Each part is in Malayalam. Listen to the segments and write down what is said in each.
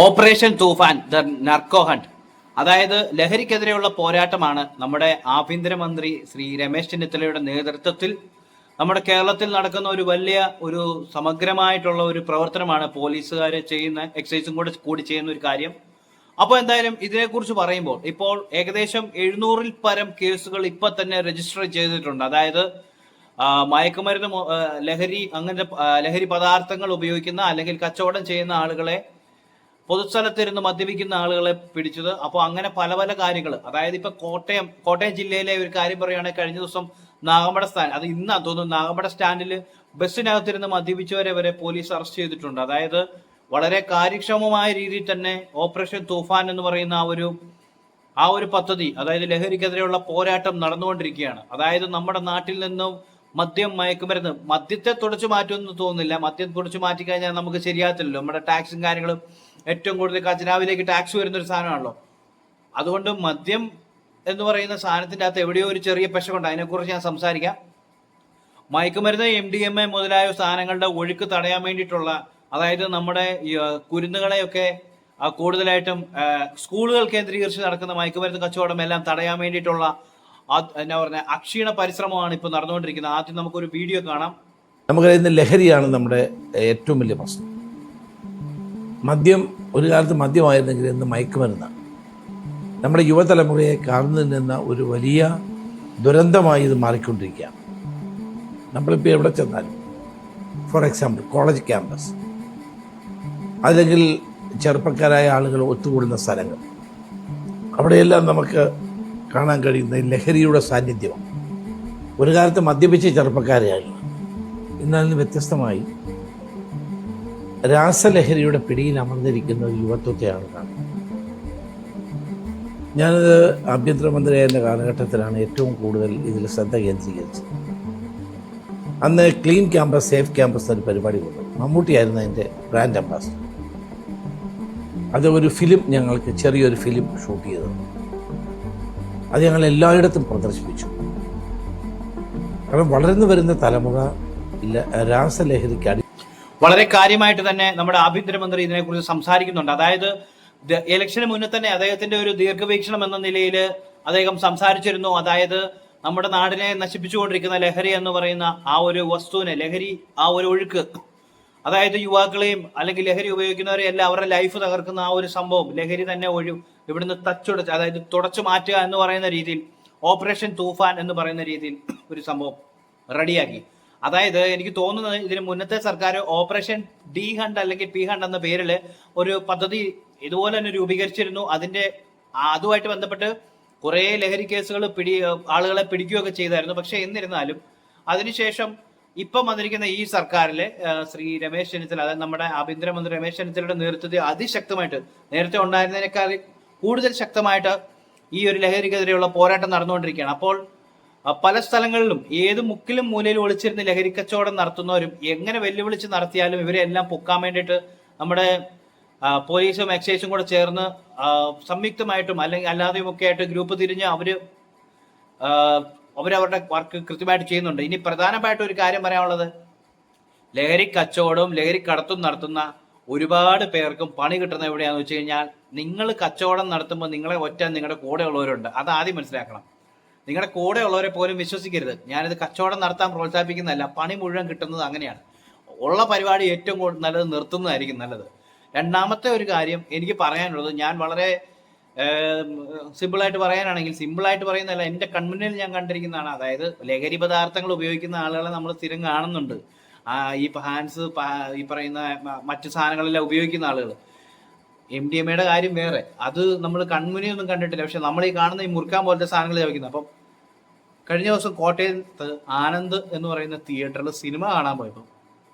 Operation Toofan the narco hunt, അതായത് ലഹരിക്കെതിരെയുള്ള പോരാട്ടമാണ് നമ്മുടെ ആഭ്യന്തരമന്ത്രി ശ്രീ രമേശ് ചെന്നിത്തലയുടെ നേതൃത്വത്തിൽ നമ്മുടെ കേരളത്തിൽ നടക്കുന്ന ഒരു സമഗ്രമായിട്ടുള്ള ഒരു പ്രവർത്തനമാണ് പോലീസുകാർ ചെയ്യുന്ന, എക്സൈസും കൂടി ചെയ്യുന്ന ഒരു കാര്യം. അപ്പോൾ എന്തായാലും ഇതിനെക്കുറിച്ച് പറയുമ്പോൾ ഇപ്പോൾ ഏകദേശം 700-ൽ പരം കേസുകൾ ഇപ്പൊ തന്നെ രജിസ്റ്റർ ചെയ്തിട്ടുണ്ട്. അതായത് മയക്കുമരുന്ന്, ലഹരി പദാർത്ഥങ്ങൾ ഉപയോഗിക്കുന്ന അല്ലെങ്കിൽ കച്ചവടം ചെയ്യുന്ന ആളുകളെ, പൊതുസ്ഥലത്തിരുന്ന് മദ്യപിക്കുന്ന ആളുകളെ പിടിച്ചത്. അപ്പോൾ അങ്ങനെ പല പല കാര്യങ്ങൾ, അതായത് ഇപ്പൊ കോട്ടയം ജില്ലയിലെ ഒരു കാര്യം പറയുകയാണെങ്കിൽ കഴിഞ്ഞ ദിവസം നാഗമ്പട സ്റ്റാൻഡ്, അത് ഇന്നാ തോന്നുന്നു, നാഗമ്പട സ്റ്റാൻഡിൽ ബസ്സിനകത്തിരുന്ന് മദ്യപിച്ചവരെ വരെ പോലീസ് അറസ്റ്റ് ചെയ്തിട്ടുണ്ട്. അതായത് വളരെ കാര്യക്ഷമമായ രീതിയിൽ തന്നെ ഓപ്പറേഷൻ തൂഫാൻ എന്ന് പറയുന്ന ആ ഒരു പദ്ധതി, അതായത് ലഹരിക്കെതിരെയുള്ള പോരാട്ടം നടന്നുകൊണ്ടിരിക്കുകയാണ്. അതായത് നമ്മുടെ നാട്ടിൽ നിന്നും മദ്യത്തെ തുടച്ചു മാറ്റുമെന്ന് തോന്നുന്നില്ല. മദ്യം തുടച്ചു മാറ്റി കഴിഞ്ഞാൽ നമുക്ക് ശരിയാകത്തില്ലല്ലോ. നമ്മുടെ ടാക്സും കാര്യങ്ങളും ഏറ്റവും കൂടുതൽ ഖജനാവിലേക്ക് ടാക്സ് വരുന്ന ഒരു സാധനമാണല്ലോ. അതുകൊണ്ട് മദ്യം എന്ന് പറയുന്ന സാധനത്തിന്റെ അകത്ത് എവിടെയോ ഒരു ചെറിയ പെശകുണ്ട്. അതിനെക്കുറിച്ച് ഞാൻ സംസാരിക്കാം. മയക്കുമരുന്ന്, MDMA മുതലായ സാധനങ്ങളുടെ ഒഴുക്ക് തടയാൻ വേണ്ടിയിട്ടുള്ള, അതായത് നമ്മുടെ കുരുന്നുകളെയൊക്കെ കൂടുതലായിട്ടും സ്കൂളുകൾ കേന്ദ്രീകരിച്ച് നടക്കുന്ന മയക്കുമരുന്ന് കച്ചവടം എല്ലാം തടയാൻ വേണ്ടിയിട്ടുള്ള എന്നാ പറഞ്ഞ അക്ഷീണ പരിശ്രമമാണ് ഇപ്പോൾ നടന്നുകൊണ്ടിരിക്കുന്നത്. ആദ്യം നമുക്കൊരു വീഡിയോ കാണാം. നമുക്കറിയുന്ന ലഹരിയാണ് നമ്മുടെ ഏറ്റവും വലിയ പ്രശ്നം. മദ്യം ഒരു കാലത്ത് മദ്യമായിരുന്നെങ്കിൽ ഇന്ന് മയക്കുമരുന്നാണ്. നമ്മുടെ യുവതലമുറയെ കാർന്നു നിന്ന ഒരു വലിയ ദുരന്തമായി ഇത് മാറിക്കൊണ്ടിരിക്കുകയാണ്. നമ്മളിപ്പോൾ എവിടെ ചെന്നാലും, ഫോർ എക്സാമ്പിൾ കോളേജ് ക്യാമ്പസ്, അല്ലെങ്കിൽ ചെറുപ്പക്കാരായ ആളുകൾ ഒത്തുകൂടുന്ന സ്ഥലങ്ങൾ, അവിടെയെല്ലാം നമുക്ക് കാണാൻ കഴിയുന്ന ലഹരിയുടെ സാന്നിധ്യമാണ്. ഒരു കാലത്ത് മദ്യപിച്ച ചെറുപ്പക്കാരെയാണ്, ഇന്നതിന് വ്യത്യസ്തമായി രാസലഹരിയുടെ പിടിയിൽ അമർന്നിരിക്കുന്ന യുവത്വത്തെയാണ് കാണുന്നത്. ഞാനത് ആഭ്യന്തരമന്ത്രിയായ കാലഘട്ടത്തിലാണ് ഏറ്റവും കൂടുതൽ ഇതിൽ ശ്രദ്ധ കേന്ദ്രീകരിച്ചത്. അന്ന് ക്ലീൻ ക്യാമ്പസ് സേഫ് ക്യാമ്പസ് എന്നൊരു പരിപാടി കൊണ്ടു. മമ്മൂട്ടിയായിരുന്നു അതിൻ്റെ ബ്രാൻഡ് അംബാസിഡർ. അത് ഒരു ഫിലിം, ഞങ്ങൾക്ക് ചെറിയൊരു ഫിലിം ഷൂട്ട് ചെയ്തത്. അത് ഞങ്ങൾ എല്ലായിടത്തും പ്രദർശിപ്പിച്ചു. കാരണം വളർന്നു വരുന്ന തലമുറ രാസലഹരിക്ക് വളരെ കാര്യമായിട്ട് തന്നെ നമ്മുടെ ആഭ്യന്തരമന്ത്രി ഇതിനെക്കുറിച്ച് സംസാരിക്കുന്നുണ്ട്. അതായത് ഇലക്ഷന് മുന്നേ തന്നെ അദ്ദേഹത്തിന്റെ ഒരു ദീർഘവീക്ഷണം എന്ന നിലയിൽ അദ്ദേഹം സംസാരിച്ചിരുന്നു. അതായത് നമ്മുടെ നാടിനെ നശിപ്പിച്ചുകൊണ്ടിരിക്കുന്ന ലഹരി എന്ന് പറയുന്ന ആ ഒരു വസ്തുവിനെ, ആ ഒരു ഒഴുക്ക്, അതായത് യുവാക്കളെയും അല്ലെങ്കിൽ ലഹരി ഉപയോഗിക്കുന്നവരെ എല്ലാം അവരുടെ ലൈഫ് തകർക്കുന്ന ആ ഒരു സംഭവം, ലഹരി തന്നെ ഇവിടുന്ന് അതായത് തുടച്ചു മാറ്റുക എന്ന് പറയുന്ന രീതിയിൽ ഓപ്പറേഷൻ തൂഫാൻ എന്ന് പറയുന്ന രീതിയിൽ ഒരു സംഭവം റെഡിയാക്കി. അതായത് എനിക്ക് തോന്നുന്നത് ഇതിന് മുന്നത്തെ സർക്കാർ ഓപ്പറേഷൻ ഡി ഹണ്ട് അല്ലെങ്കിൽ പി ഹണ്ട് എന്ന പേരിൽ ഒരു പദ്ധതി ഇതുപോലെ തന്നെ രൂപീകരിച്ചിരുന്നു. അതുമായിട്ട് ബന്ധപ്പെട്ട് കുറേ ലഹരി കേസുകൾ ആളുകളെ പിടിക്കുകയൊക്കെ ചെയ്തായിരുന്നു. പക്ഷെ എന്നിരുന്നാലും അതിനുശേഷം ഇപ്പം വന്നിരിക്കുന്ന ഈ സർക്കാരിലെ ശ്രീ രമേശ് ചെന്നിത്തല, അതായത് നമ്മുടെ ആഭ്യന്തരമന്ത്രി രമേശ് ചെന്നിത്തലയുടെ നേതൃത്വത്തിൽ അതിശക്തമായിട്ട്, നേരത്തെ ഉണ്ടായിരുന്നതിനേക്കാൾ കൂടുതൽ ശക്തമായിട്ട് ഈ ഒരു ലഹരിക്കെതിരെയുള്ള പോരാട്ടം നടന്നുകൊണ്ടിരിക്കുകയാണ്. അപ്പോൾ പല സ്ഥലങ്ങളിലും ഏത് മുക്കിലും മൂലയിലും ഒളിച്ചിരുന്ന് ലഹരി കച്ചവടം നടത്തുന്നവരും എങ്ങനെ വെല്ലുവിളിച്ച് നടത്തിയാലും ഇവരെല്ലാം പൊക്കാൻ വേണ്ടിയിട്ട് നമ്മുടെ പോലീസും എക്സൈസും കൂടെ ചേർന്ന് സംയുക്തമായിട്ടും അല്ലെങ്കിൽ അല്ലാതെയും ഒക്കെ ആയിട്ട് ഗ്രൂപ്പ് തിരിഞ്ഞ് അവരവരുടെ വർക്ക് കൃത്യമായിട്ട് ചെയ്യുന്നുണ്ട്. ഇനി പ്രധാനമായിട്ട് ഒരു കാര്യം പറയാനുള്ളത്, ലഹരി കച്ചവടവും ലഹരി കടത്തും നടത്തുന്ന ഒരുപാട് പേർക്കും പണി കിട്ടുന്നത് എവിടെയാണെന്ന് വെച്ച് കഴിഞ്ഞാൽ, നിങ്ങൾ കച്ചവടം നടത്തുമ്പോൾ നിങ്ങളുടെ കൂടെ ഉള്ളവരുണ്ട്. അത് ആദ്യം മനസ്സിലാക്കണം. നിങ്ങളുടെ കൂടെ ഉള്ളവരെ പോലും വിശ്വസിക്കരുത്. ഞാനിത് കച്ചവടം നടത്താൻ പ്രോത്സാഹിപ്പിക്കുന്നതല്ല, പണി മുഴുവൻ കിട്ടുന്നത് അങ്ങനെയാണ്. ഉള്ള പരിപാടി ഏറ്റവും നല്ലത് നിർത്തുന്നതായിരിക്കും നല്ലത്. രണ്ടാമത്തെ ഒരു കാര്യം എനിക്ക് പറയാനുള്ളത്, ഞാൻ വളരെ സിമ്പിളായിട്ട് പറയുന്നതല്ല, എൻ്റെ കൺമുന്നിൽ ഞാൻ കണ്ടിരിക്കുന്നതാണ്. അതായത് ലഹരി പദാർത്ഥങ്ങൾ ഉപയോഗിക്കുന്ന ആളുകളെ നമ്മൾ സ്ഥിരം കാണുന്നുണ്ട്. ഈ ഹാൻസ്, ഈ പറയുന്ന മറ്റു സാധനങ്ങളെല്ലാം ഉപയോഗിക്കുന്ന ആളുകൾ. MDMA കാര്യം വേറെ, അത് നമ്മൾ കൺമുന്നിയൊന്നും കണ്ടിട്ടില്ല. പക്ഷെ നമ്മൾ ഈ കാണുന്ന ഈ മുറുക്കാൻ പോലത്തെ സാധനങ്ങൾ ചോദിക്കുന്നത്. അപ്പം കഴിഞ്ഞ ദിവസം കോട്ടയത്ത് ആനന്ദ് എന്ന് പറയുന്ന തിയേറ്ററിൽ സിനിമ കാണാൻ പോയപ്പോൾ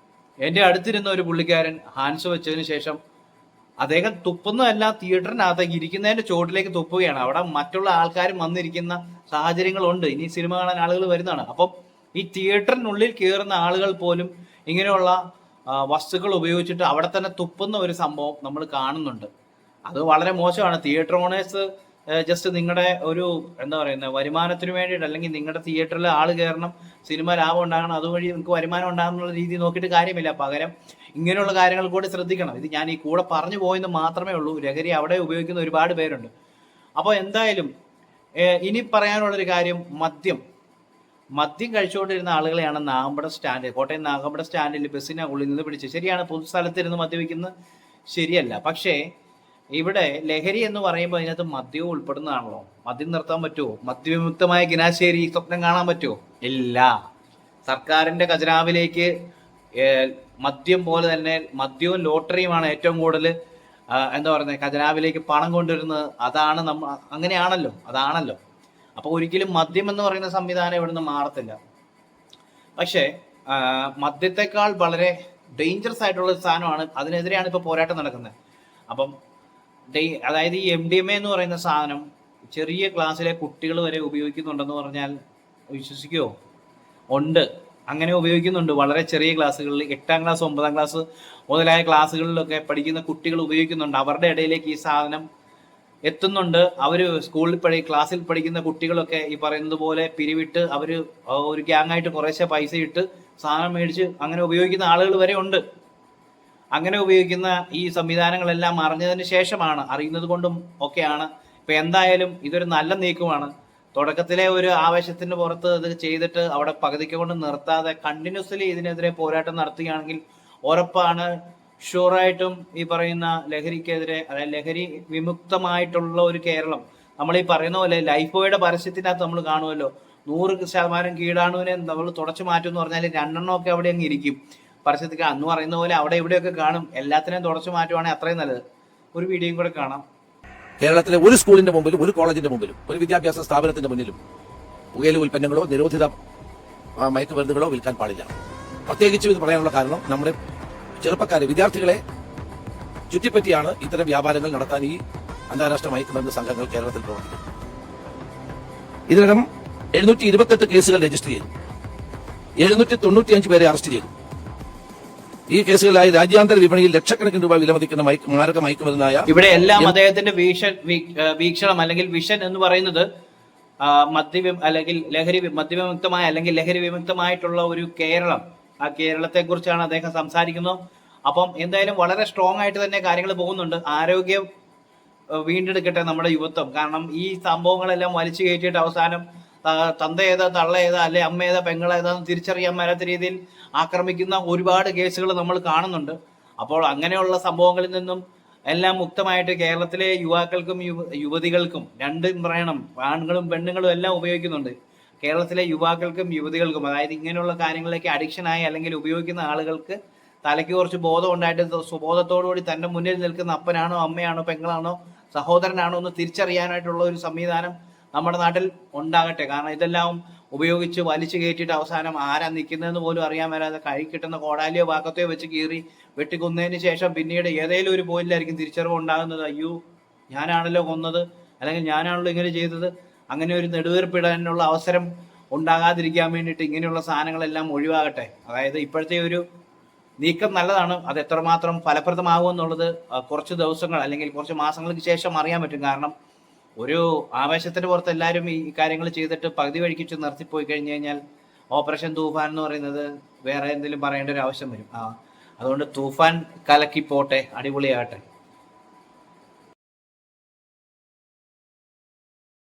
എൻ്റെ അടുത്തിരുന്ന ഒരു പുള്ളിക്കാരൻ ഹാൻസ് വെച്ചതിന് ശേഷം അദ്ദേഹം തുപ്പുന്നതല്ല, തിയേറ്ററിനകത്തേക്ക് ഇരിക്കുന്നതിന്റെ ചുവട്ടിലേക്ക് തുപ്പുകയാണ്. അവിടെ മറ്റുള്ള ആൾക്കാരും വന്നിരിക്കുന്ന സാഹചര്യങ്ങളുണ്ട്. ഇനി സിനിമ കാണാൻ ആളുകൾ വരുന്നതാണ്. അപ്പം ഈ തിയേറ്ററിനുള്ളിൽ കയറുന്ന ആളുകൾ പോലും ഇങ്ങനെയുള്ള വസ്തുക്കൾ ഉപയോഗിച്ചിട്ട് അവിടെ തന്നെ തുപ്പുന്ന ഒരു സംഭവം നമ്മൾ കാണുന്നുണ്ട്. അത് വളരെ മോശമാണ്. തിയേറ്റർ ഓണേഴ്സ് ജസ്റ്റ് നിങ്ങളുടെ ഒരു എന്താ പറയുന്നത് വരുമാനത്തിന് വേണ്ടിയിട്ട്, അല്ലെങ്കിൽ നിങ്ങളുടെ തിയേറ്ററിൽ ആള് കയറണം, സിനിമ ലാഭം ഉണ്ടാകണം, അതുവഴി നിങ്ങൾക്ക് വരുമാനം ഉണ്ടാകുന്നുള്ള രീതി നോക്കിയിട്ട് കാര്യമില്ല. പകരം ഇങ്ങനെയുള്ള കാര്യങ്ങൾ കൂടി ശ്രദ്ധിക്കണം. ഇത് ഞാൻ ഈ കൂടെ പറഞ്ഞു പോയെന്ന് മാത്രമേ ഉള്ളൂ. ലഹരി അവിടെ ഉപയോഗിക്കുന്ന ഒരുപാട് പേരുണ്ട്. അപ്പോൾ എന്തായാലും ഇനി പറയാനുള്ളൊരു കാര്യം, മദ്യം കഴിച്ചുകൊണ്ടിരുന്ന ആളുകളെയാണ് നാഗമ്പടം സ്റ്റാൻഡ്, കോട്ടയം നാഗമ്പടം സ്റ്റാൻഡിൽ ബസ്സിനെ ഉള്ളിൽ നിന്ന് പിടിച്ച്. ശരിയാണ്, പൊതുസ്ഥലത്തിരുന്ന് മദ്യപിക്കുന്നത് ശരിയല്ല. പക്ഷേ ഇവിടെ ലഹരി എന്ന് പറയുമ്പോൾ അതിനകത്ത് മദ്യവും ഉൾപ്പെടുന്നതാണല്ലോ. മദ്യം നിർത്താൻ പറ്റുമോ? മദ്യവിമുക്തമായ കിനാശ്ശേരി സ്വപ്നം കാണാൻ പറ്റുമോ? ഇല്ല. സർക്കാരിന്റെ ഖജനാവിലേക്ക് മദ്യം പോലെ തന്നെ മദ്യവും ലോട്ടറിയുമാണ് ഏറ്റവും കൂടുതൽ എന്താ പറയുന്നത് ഖജനാവിലേക്ക് പണം കൊണ്ടുവരുന്നത്. അതാണ് അതാണല്ലോ. അപ്പൊ ഒരിക്കലും മദ്യം എന്ന് പറയുന്ന സംവിധാനം ഇവിടുന്ന് മാറത്തില്ല. പക്ഷേ മദ്യത്തെക്കാൾ വളരെ ഡേഞ്ചറസ് ആയിട്ടുള്ള ഒരു സാധനമാണ്. അതിനെതിരെയാണ് ഇപ്പൊ പോരാട്ടം നടക്കുന്നത്. അപ്പം അതായത് ഈ MDMA എന്ന് പറയുന്ന സാധനം ചെറിയ ക്ലാസ്സിലെ കുട്ടികൾ വരെ ഉപയോഗിക്കുന്നുണ്ടെന്ന് പറഞ്ഞാൽ വിശ്വസിക്കുമോ? ഉണ്ട്, അങ്ങനെ ഉപയോഗിക്കുന്നുണ്ട്. വളരെ ചെറിയ ക്ലാസ്സുകളിൽ 8ാം ക്ലാസ് 9ാം ക്ലാസ് മുതലായ ക്ലാസ്സുകളിലൊക്കെ പഠിക്കുന്ന കുട്ടികൾ ഉപയോഗിക്കുന്നുണ്ട്. അവരുടെ ഇടയിലേക്ക് ഈ സാധനം എത്തുന്നുണ്ട്. അവര് ക്ലാസ്സിൽ പഠിക്കുന്ന കുട്ടികളൊക്കെ ഈ പറയുന്നത് പോലെ പിരിവിട്ട് അവര് ഒരു ഗ്യാങ്ങായിട്ട് കുറേശ്ശെ പൈസ ഇട്ട് സാധനം മേടിച്ച് അങ്ങനെ ഉപയോഗിക്കുന്ന ആളുകൾ വരെ ഉണ്ട്. അങ്ങനെ ഉപയോഗിക്കുന്ന ഈ സംവിധാനങ്ങളെല്ലാം അറിഞ്ഞതിന് ശേഷമാണ്, അറിയുന്നത് കൊണ്ടും ഒക്കെയാണ്. ഇപ്പൊ എന്തായാലും ഇതൊരു നല്ല നീക്കമാണ്. തുടക്കത്തിലെ ഒരു ആവേശത്തിന് പുറത്ത് ഇത് ചെയ്തിട്ട് അവിടെ പകുതിക്ക് കൊണ്ട് നിർത്താതെ കണ്ടിന്യൂസ്ലി ഇതിനെതിരെ പോരാട്ടം നടത്തുകയാണെങ്കിൽ ഉറപ്പാണ്, ഷുവറായിട്ടും ഈ പറയുന്ന ലഹരിക്കെതിരെ, അതായത് ലഹരി വിമുക്തമായിട്ടുള്ള ഒരു കേരളം. നമ്മൾ ഈ പറയുന്ന പോലെ ലൈഫ് ബോയുടെ പരസ്യത്തിനകത്ത് നമ്മൾ കാണുമല്ലോ, 100% കീടാണുവിനെ നമ്മൾ തുടച്ചു മാറ്റും എന്ന് പറഞ്ഞാൽ 2 ഒക്കെ അവിടെ അങ്ങ് ഇരിക്കും പരസ്യത്തിൽ. അന്ന് പറയുന്ന പോലെ അവിടെ ഇവിടെയൊക്കെ കാണും. എല്ലാത്തിനെയും തുടച്ചു മാറ്റുവാണെങ്കിൽ അത്രയും നല്ലത്. ഒരു വീഡിയോയും കൂടെ കാണാം. കേരളത്തിലെ ഒരു സ്കൂളിന്റെ മുമ്പിലും ഒരു കോളേജിന്റെ മുമ്പിലും ഒരു വിദ്യാഭ്യാസ സ്ഥാപനത്തിന്റെ മുന്നിലും പുകയില ഉൽപ്പന്നങ്ങളോ നിരോധിത മയക്കുമരുന്നുകളോ വിൽക്കാൻ പാടില്ല. പ്രത്യേകിച്ചും ഇത് പറയാനുള്ള കാരണം, നമ്മുടെ ചെറുപ്പക്കാരെ, വിദ്യാർത്ഥികളെ ചുറ്റിപ്പറ്റിയാണ് ഇത്തരം വ്യാപാരങ്ങൾ നടത്താൻ ഈ അന്താരാഷ്ട്ര മയക്കുമരുന്ന് സംഘങ്ങൾ കേരളത്തിൽ പ്രവർത്തിക്കുന്നത്. ഇതിനകം 728 കേസുകൾ രജിസ്റ്റർ ചെയ്തു, 795 പേരെ അറസ്റ്റ് ചെയ്തു. ഈ കേസുകളിലായി രാജ്യാന്തര വിപണിയിൽ ലക്ഷക്കണക്കിന് രൂപ വിലമതിക്കുന്ന മാരക മയക്കുമരുന്നായ ഇവിടെ എല്ലാം അദ്ദേഹത്തിന്റെ വീക്ഷണം അല്ലെങ്കിൽ വിഷൻ എന്ന് പറയുന്നത് മദ്യവിമുക്തമായ അല്ലെങ്കിൽ ലഹരി വിമുക്തമായിട്ടുള്ള ഒരു കേരളം, ആ കേരളത്തെ കുറിച്ചാണ് അദ്ദേഹം സംസാരിക്കുന്നത്. അപ്പം എന്തായാലും വളരെ സ്ട്രോങ് ആയിട്ട് തന്നെ കാര്യങ്ങൾ പോകുന്നുണ്ട്. ആരോഗ്യം വീണ്ടെടുക്കട്ടെ നമ്മുടെ യുവത്വം. കാരണം ഈ സംഭവങ്ങളെല്ലാം വലിച്ചു കയറ്റിയിട്ട് അവസാനം തന്ത ഏതാ തള്ള ഏതാ അല്ലെ അമ്മ ഏതാ പെങ്ങളേതാന്ന് തിരിച്ചറിയാൻ മേലാത്ത രീതിയിൽ ആക്രമിക്കുന്ന ഒരുപാട് കേസുകൾ നമ്മൾ കാണുന്നുണ്ട്. അപ്പോൾ അങ്ങനെയുള്ള സംഭവങ്ങളിൽ നിന്നും എല്ലാം മുക്തമായിട്ട് കേരളത്തിലെ യുവാക്കൾക്കും യുവതികൾക്കും, രണ്ടും പറയണം, ആണുങ്ങളും പെണ്ണുങ്ങളും എല്ലാം ഉപയോഗിക്കുന്നുണ്ട്. കേരളത്തിലെ യുവാക്കൾക്കും യുവതികൾക്കും, അതായത് ഇങ്ങനെയുള്ള കാര്യങ്ങളിലേക്ക് അഡിക്ഷനായി അല്ലെങ്കിൽ ഉപയോഗിക്കുന്ന ആളുകൾക്ക് തലയ്ക്ക് കുറച്ച് ബോധം ഉണ്ടായിട്ട് സുബോധത്തോടുകൂടി തന്റെ മുന്നിൽ നിൽക്കുന്ന അപ്പനാണോ അമ്മയാണോ പെങ്ങളാണോ സഹോദരനാണോ എന്ന് തിരിച്ചറിയാനായിട്ടുള്ള ഒരു സംവിധാനം നമ്മുടെ നാട്ടിൽ ഉണ്ടാകട്ടെ. കാരണം ഇതെല്ലാം ഉപയോഗിച്ച് വലിച്ചു കയറ്റിയിട്ട് അവസാനം ആരാ നിൽക്കുന്നതെന്ന് പോലും അറിയാൻ വരാതെ കൈ കിട്ടുന്ന കോടാലിയോ വാക്കത്തെയോ വെച്ച് കീറി വെട്ടിക്കൊന്നതിന് ശേഷം പിന്നീട് ഏതെങ്കിലും ഒരു പോയിന്റിലായിരിക്കും തിരിച്ചറിവ് ഉണ്ടാകുന്നത്. അയ്യോ, ഞാനാണല്ലോ കൊന്നത്, അല്ലെങ്കിൽ ഞാനാണല്ലോ ഇങ്ങനെ ചെയ്തത്. അങ്ങനെ ഒരു നെടുവീർപ്പിടാനുള്ള അവസരം ഉണ്ടാകാതിരിക്കാൻ വേണ്ടിയിട്ട് ഇങ്ങനെയുള്ള സാധനങ്ങളെല്ലാം ഒഴിവാകട്ടെ. അതായത് ഇപ്പോഴത്തെ ഒരു നീക്കം നല്ലതാണ്. അത് എത്രമാത്രം ഫലപ്രദമാകുമെന്നുള്ളത് കുറച്ച് ദിവസങ്ങൾ അല്ലെങ്കിൽ കുറച്ച് മാസങ്ങൾക്ക് ശേഷം അറിയാൻ പറ്റും. കാരണം ഒരു ആവേശത്തിന് പുറത്ത് എല്ലാവരും ഈ കാര്യങ്ങൾ ചെയ്തിട്ട് പകുതി വഴിക്കിച്ച് നിർത്തിപ്പോയി കഴിഞ്ഞു കഴിഞ്ഞാൽ ഓപ്പറേഷൻ തൂഫാൻ എന്ന് പറയുന്നത് വേറെ എന്തെങ്കിലും പറയേണ്ട ഒരു ആവശ്യം വരും. അതുകൊണ്ട് തൂഫാൻ കലക്കി പോട്ടെ, അടിപൊളിയാകട്ടെ.